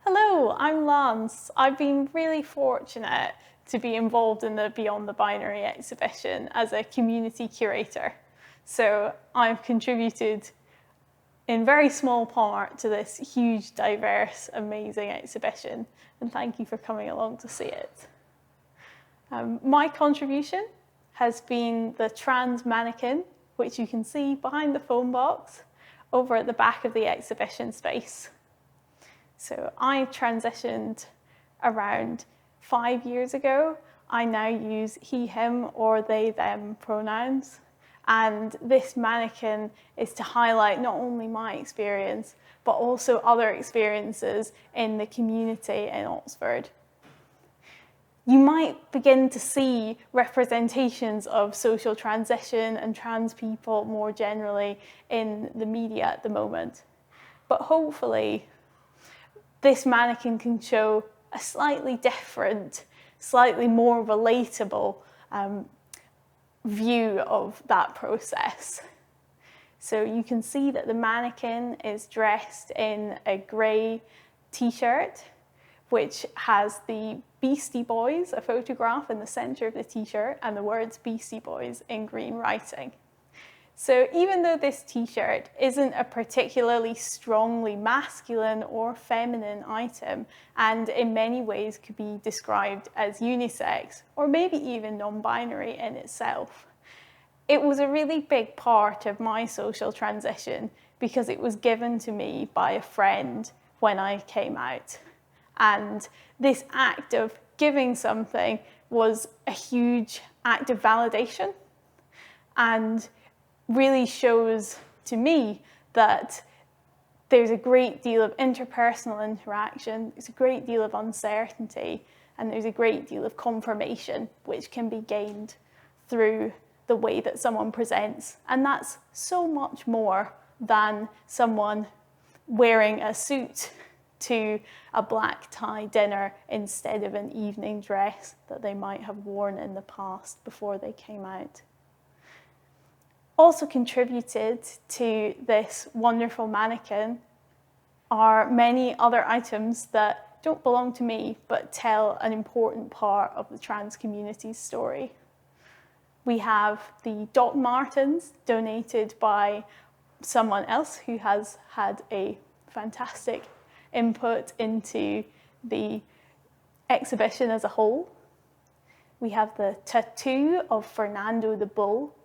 Hello, I'm Lance. I've been really fortunate to be involved in the Beyond the Binary exhibition as a community curator. So I've contributed in very small part to this huge, diverse, amazing exhibition, and thank you for coming along to see it. My contribution has been the trans mannequin, which you can see behind the phone box over at the back of the exhibition space. So I transitioned around 5 years ago. I now use he, him, or they, them pronouns. And this mannequin is to highlight not only my experience, but also other experiences in the community in Oxford. You might begin to see representations of social transition and trans people more generally in the media at the moment. But hopefully, this mannequin can show a slightly different, slightly more relatable view of that process. So you can see that the mannequin is dressed in a grey t-shirt, which has the Beastie Boys, a photograph in the centre of the t-shirt, and the words Beastie Boys in green writing. So even though this t-shirt isn't a particularly strongly masculine or feminine item, and in many ways could be described as unisex, or maybe even non-binary in itself, it was a really big part of my social transition because it was given to me by a friend when I came out. And this act of giving something was a huge act of validation, and really shows to me that there's a great deal of interpersonal interaction, there's a great deal of uncertainty, and there's a great deal of confirmation which can be gained through the way that someone presents. And that's so much more than someone wearing a suit to a black tie dinner instead of an evening dress that they might have worn in the past before they came out. Also contributed to this wonderful mannequin are many other items that don't belong to me, but tell an important part of the trans community's story. We have the Doc Martens donated by someone else who has had a fantastic input into the exhibition as a whole. We have the tattoo of Fernando the Bull,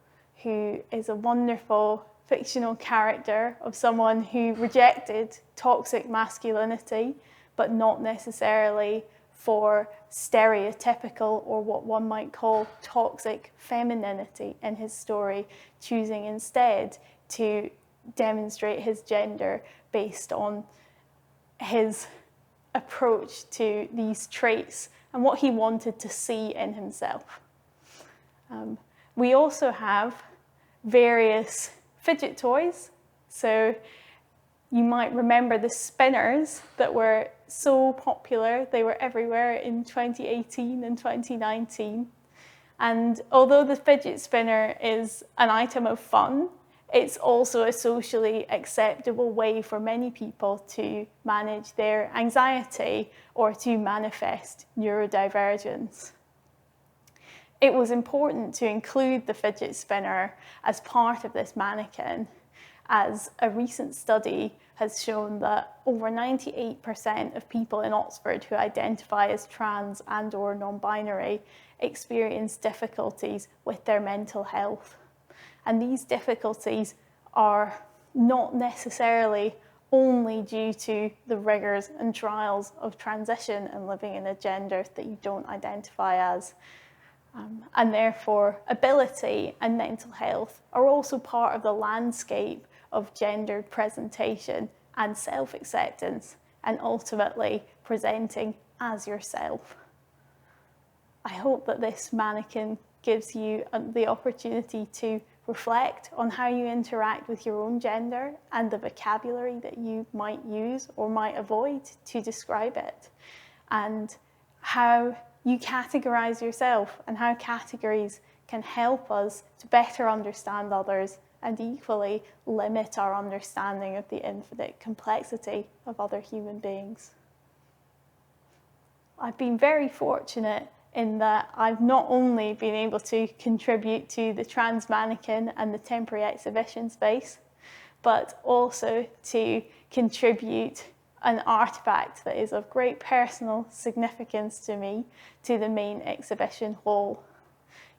who is a wonderful fictional character of someone who rejected toxic masculinity, but not necessarily for stereotypical or what one might call toxic femininity in his story, choosing instead to demonstrate his gender based on his approach to these traits and what he wanted to see in himself. We also have various fidget toys. So you might remember the spinners that were so popular. They were everywhere in 2018 and 2019. And although the fidget spinner is an item of fun, it's also a socially acceptable way for many people to manage their anxiety or to manifest neurodivergence. It was important to include the fidget spinner as part of this mannequin, as a recent study has shown that over 98% of people in Oxford who identify as trans and or non-binary experience difficulties with their mental health. And these difficulties are not necessarily only due to the rigours and trials of transition and living in a gender that you don't identify as. And therefore, ability and mental health are also part of the landscape of gendered presentation and self-acceptance, and ultimately presenting as yourself. I hope that this mannequin gives you the opportunity to reflect on how you interact with your own gender and the vocabulary that you might use or might avoid to describe it, and how you categorize yourself and how categories can help us to better understand others and equally limit our understanding of the infinite complexity of other human beings. I've been very fortunate in that I've not only been able to contribute to the trans mannequin and the temporary exhibition space, but also to contribute an artefact that is of great personal significance to me to the main exhibition hall.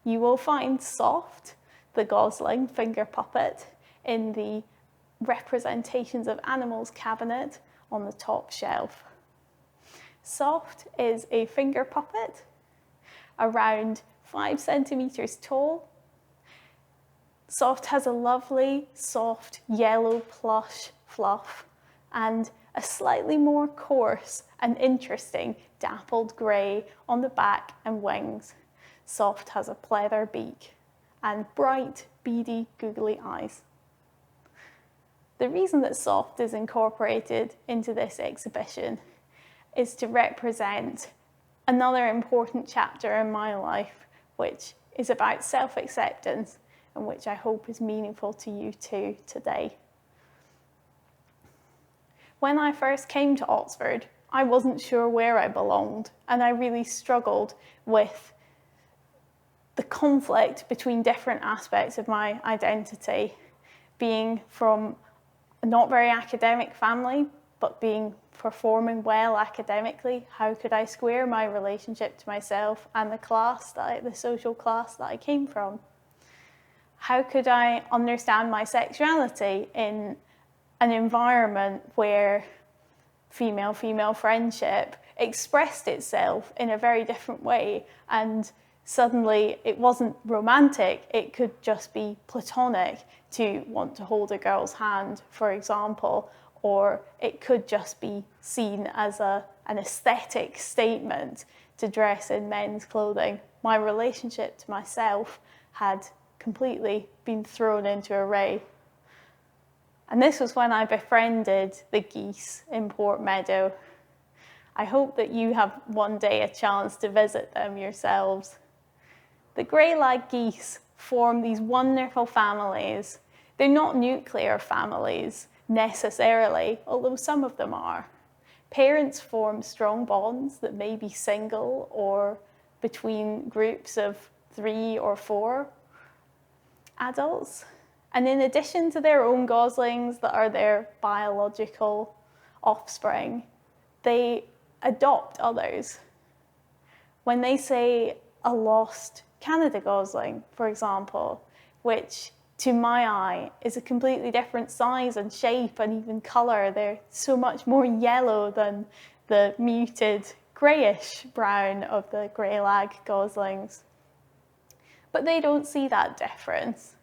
You will find Soft, the gosling finger puppet, in the representations of animals cabinet on the top shelf. Soft is a finger puppet around 5 centimeters tall. Soft has a lovely, soft, yellow plush fluff and a slightly more coarse and interesting dappled grey on the back and wings. Soft has a pleather beak and bright, beady, googly eyes. The reason that Soft is incorporated into this exhibition is to represent another important chapter in my life, which is about self-acceptance and which I hope is meaningful to you too today. When I first came to Oxford, I wasn't sure where I belonged, and I really struggled with the conflict between different aspects of my identity, being from a not very academic family, but performing well academically. How could I square my relationship to myself and the social class that I came from? How could I understand my sexuality in an environment where female-female friendship expressed itself in a very different way, and suddenly it wasn't romantic, it could just be platonic to want to hold a girl's hand, for example, or it could just be seen as an aesthetic statement to dress in men's clothing. My relationship to myself had completely been thrown into array. And this was when I befriended the geese in Port Meadow. I hope that you have one day a chance to visit them yourselves. The grey-lag geese form these wonderful families. They're not nuclear families necessarily, although some of them are. Parents form strong bonds that may be single or between groups of 3 or 4 adults. And in addition to their own goslings that are their biological offspring, they adopt others. When they say a lost Canada gosling, for example, which to my eye is a completely different size and shape and even colour, they're so much more yellow than the muted greyish brown of the grey-lag goslings. But they don't see that difference.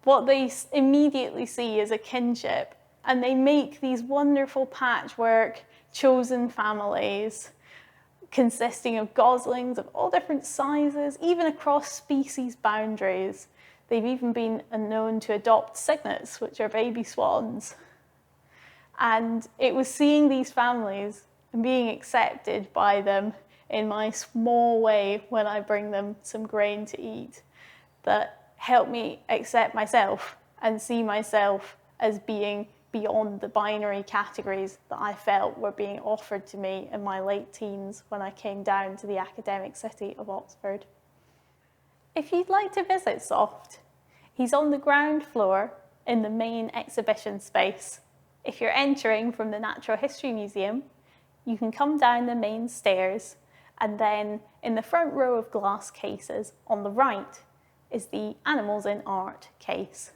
What they immediately see is a kinship, and they make these wonderful patchwork chosen families consisting of goslings of all different sizes, even across species boundaries. They've even been known to adopt cygnets, which are baby swans. And it was seeing these families and being accepted by them in my small way when I bring them some grain to eat that helped me accept myself and see myself as being beyond the binary categories that I felt were being offered to me in my late teens when I came down to the academic city of Oxford. If you'd like to visit Soft, he's on the ground floor in the main exhibition space. If you're entering from the Natural History Museum, you can come down the main stairs, and then in the front row of glass cases on the right is the Animals in Art case.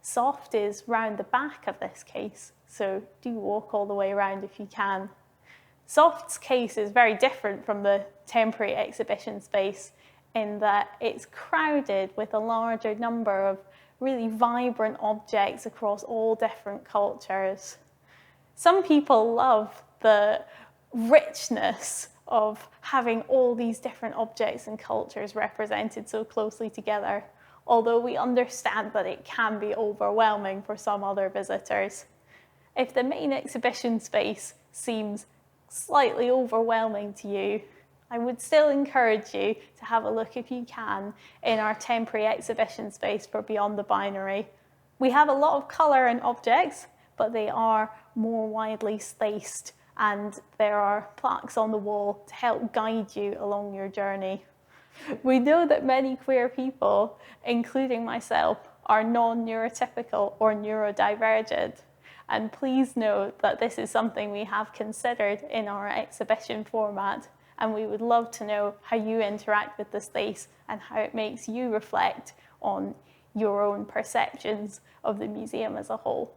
Soft is round the back of this case, so do walk all the way around if you can. Soft's case is very different from the temporary exhibition space in that it's crowded with a larger number of really vibrant objects across all different cultures. Some people love the richness of having all these different objects and cultures represented so closely together, although we understand that it can be overwhelming for some other visitors. If the main exhibition space seems slightly overwhelming to you, I would still encourage you to have a look, if you can, in our temporary exhibition space for Beyond the Binary. We have a lot of colour and objects, but they are more widely spaced and there are plaques on the wall to help guide you along your journey. We know that many queer people, including myself, are non-neurotypical or neurodivergent, and please know that this is something we have considered in our exhibition format, and we would love to know how you interact with the space and how it makes you reflect on your own perceptions of the museum as a whole.